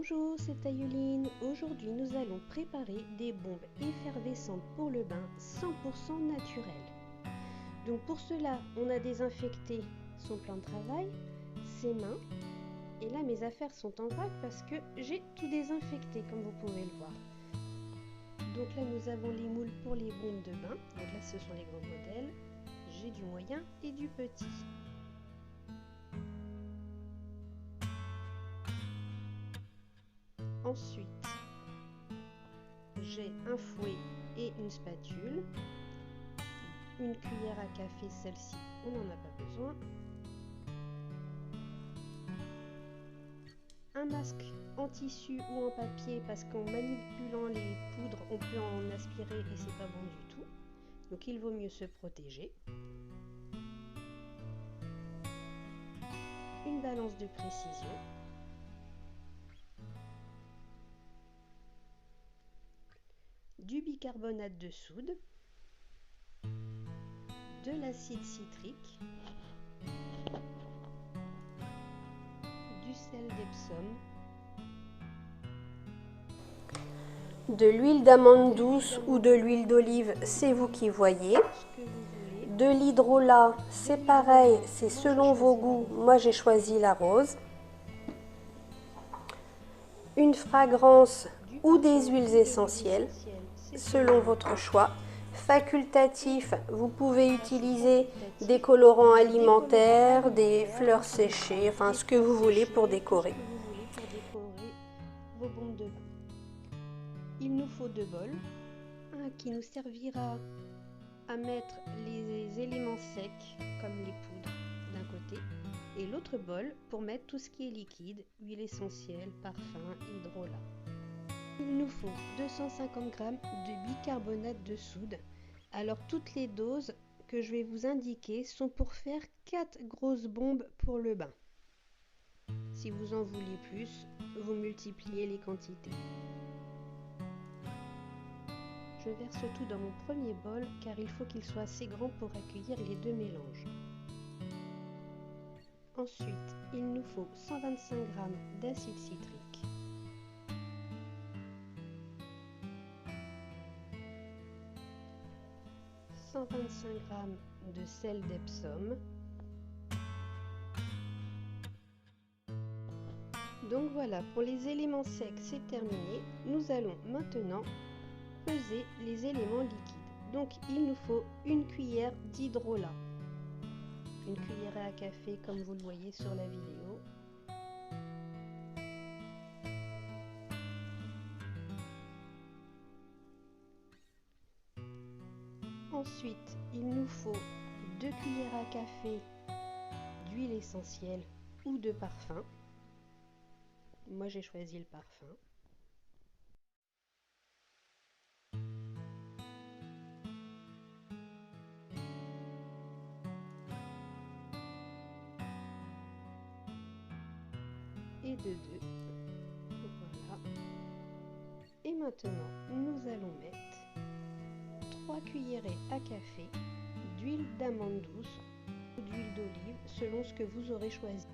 Bonjour, c'est Ayeline. Aujourd'hui, nous allons préparer des bombes effervescentes pour le bain 100% naturelles. Donc pour cela, on a désinfecté son plan de travail, ses mains. Et là, mes affaires sont en vrac parce que j'ai tout désinfecté, comme vous pouvez le voir. Donc là, nous avons les moules pour les bombes de bain. Donc là, ce sont les grands modèles. J'ai du moyen et du petit. Ensuite, j'ai un fouet et une spatule, une cuillère à café, celle-ci on n'en a pas besoin, un masque en tissu ou en papier parce qu'en manipulant les poudres on peut en aspirer et c'est pas bon du tout, donc il vaut mieux se protéger, une balance de précision, du bicarbonate de soude, de l'acide citrique, du sel d'Epsom, de l'huile d'amande douce ou de l'huile d'olive, c'est vous qui voyez. De l'hydrolat, c'est pareil, c'est selon vos goûts. Moi, j'ai choisi la rose. Une fragrance ou des huiles essentielles, selon votre choix. Facultatif, vous pouvez utiliser des colorants alimentaires, des fleurs séchées, enfin ce que vous voulez pour décorer vos bombes de bain. Il nous faut 2 bols, un qui nous servira à mettre les éléments secs comme les poudres d'un côté et l'autre bol pour mettre tout ce qui est liquide, huile essentielle, parfum, hydrolat. Il nous faut 250 g de bicarbonate de soude. Alors toutes les doses que je vais vous indiquer sont pour faire 4 grosses bombes pour le bain. Si vous en voulez plus, vous multipliez les quantités. Je verse tout dans mon premier bol car il faut qu'il soit assez grand pour accueillir les 2 mélanges. Ensuite, il nous faut 125 g d'acide citrique, « 125 g de sel d'Epsom. Donc voilà, pour les éléments secs, c'est terminé. Nous allons maintenant peser les éléments liquides. Donc il nous faut une cuillère d'hydrolat, une cuillère à café comme vous le voyez sur la vidéo. Ensuite, il nous faut 2 cuillères à café d'huile essentielle ou de parfum. Moi j'ai choisi le parfum. Et de 2. Voilà. Et maintenant, nous allons mettre 3 cuillerées à café d'huile d'amande douce ou d'huile d'olive selon ce que vous aurez choisi.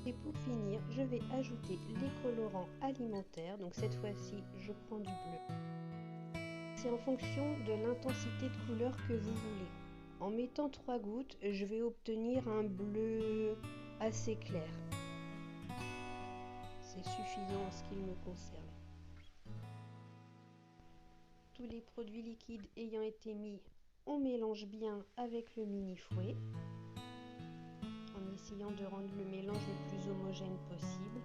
Et pour finir, je vais ajouter les colorants alimentaires. Donc cette fois-ci, je prends du bleu. C'est en fonction de l'intensité de couleur que vous voulez. En mettant 3 gouttes, je vais obtenir un bleu assez clair. C'est suffisant en ce qui me concerne. Tous les produits liquides ayant été mis, on mélange bien avec le mini fouet, en essayant de rendre le mélange le plus homogène possible.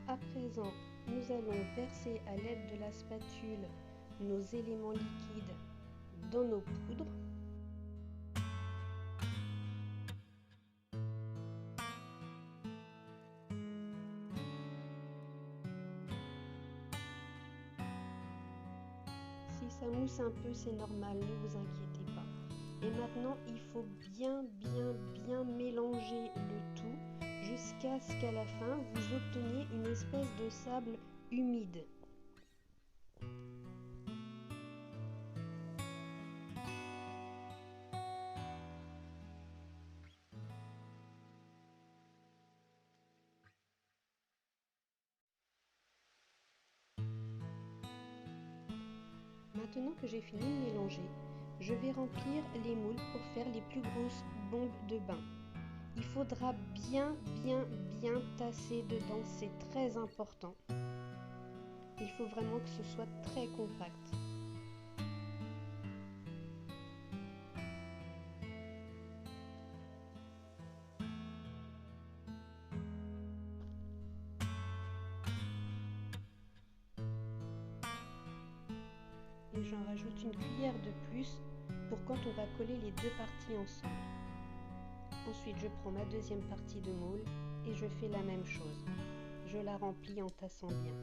À présent, nous allons verser à l'aide de la spatule nos éléments liquides dans nos poudres. Ça mousse un peu, c'est normal, ne vous inquiétez pas. Et maintenant, il faut bien mélanger le tout jusqu'à ce qu'à la fin, vous obteniez une espèce de sable humide. Maintenant que j'ai fini de mélanger, je vais remplir les moules pour faire les plus grosses bombes de bain. Il faudra bien tasser dedans, c'est très important. Il faut vraiment que ce soit très compact. Et j'en rajoute une cuillère de plus pour quand on va coller les deux parties ensemble. Ensuite, je prends ma deuxième partie de moule et je fais la même chose. Je la remplis en tassant bien.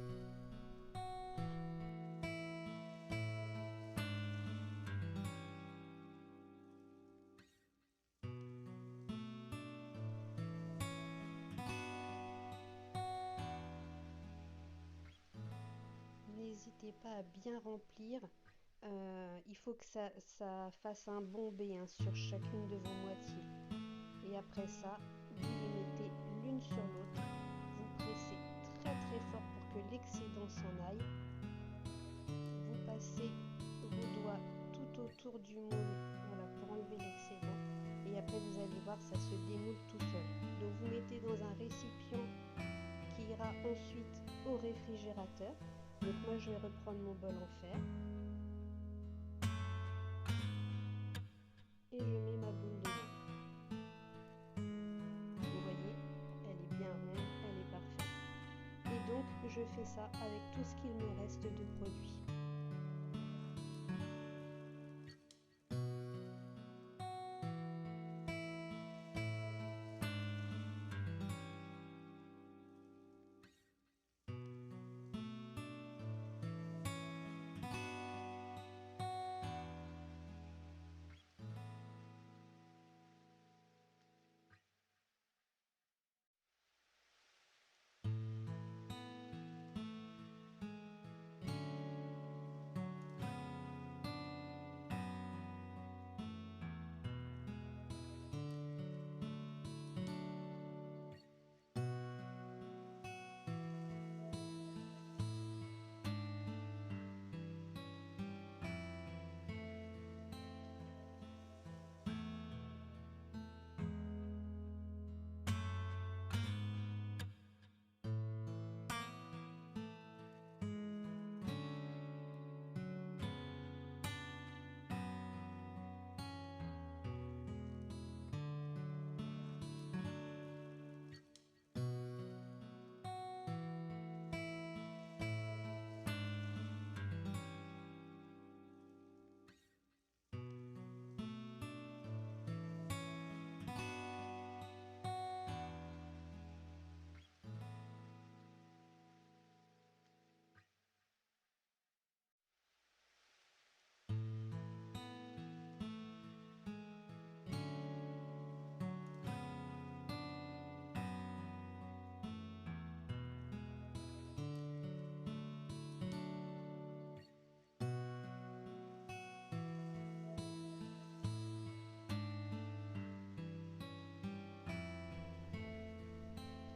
N'hésitez pas à bien remplir. Il faut que ça fasse un bombé sur chacune de vos moitiés. Et après ça, vous les mettez l'une sur l'autre. Vous pressez très fort pour que l'excédent s'en aille. Vous passez vos doigts tout autour du moule, voilà, pour enlever l'excédent. Et après, vous allez voir, ça se démoule tout seul. Donc, vous mettez dans un récipient qui ira ensuite au réfrigérateur. Donc, moi, je vais reprendre mon bol en fer. Et je mets ma boule dedans. Vous voyez, elle est bien ronde, elle est parfaite. Et donc, je fais ça avec tout ce qu'il me reste de produit.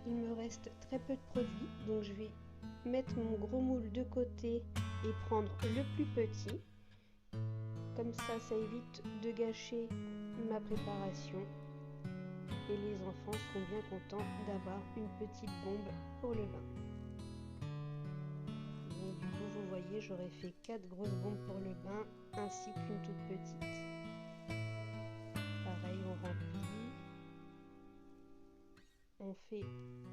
Il me reste très peu de produits, donc je vais mettre mon gros moule de côté et prendre le plus petit. Comme ça évite de gâcher ma préparation. Et les enfants seront bien contents d'avoir une petite bombe pour le bain. Donc du coup, vous voyez, j'aurais fait 4 grosses bombes pour le bain ainsi qu'une toute petite. Pareil, on remplit. On fait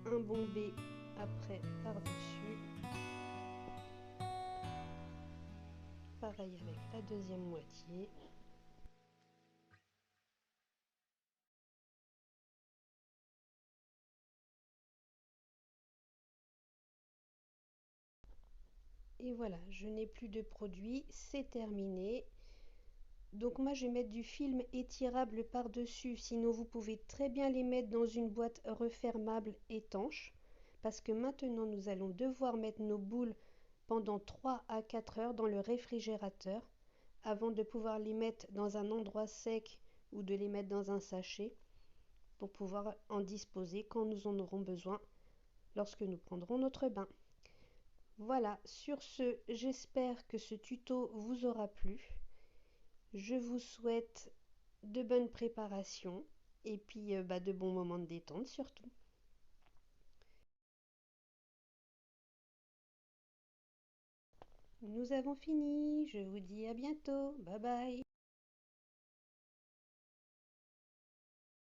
un bombé après par-dessus. Pareil avec la deuxième moitié. Et voilà, je n'ai plus de produit, c'est terminé. Donc moi je vais mettre du film étirable par-dessus, sinon vous pouvez très bien les mettre dans une boîte refermable étanche, parce que maintenant nous allons devoir mettre nos boules pendant 3 à 4 heures dans le réfrigérateur avant de pouvoir les mettre dans un endroit sec ou de les mettre dans un sachet pour pouvoir en disposer quand nous en aurons besoin lorsque nous prendrons notre bain. Voilà, sur ce, j'espère que ce tuto vous aura plu. Je vous souhaite de bonnes préparations et puis de bons moments de détente surtout. Nous avons fini, je vous dis à bientôt, bye bye.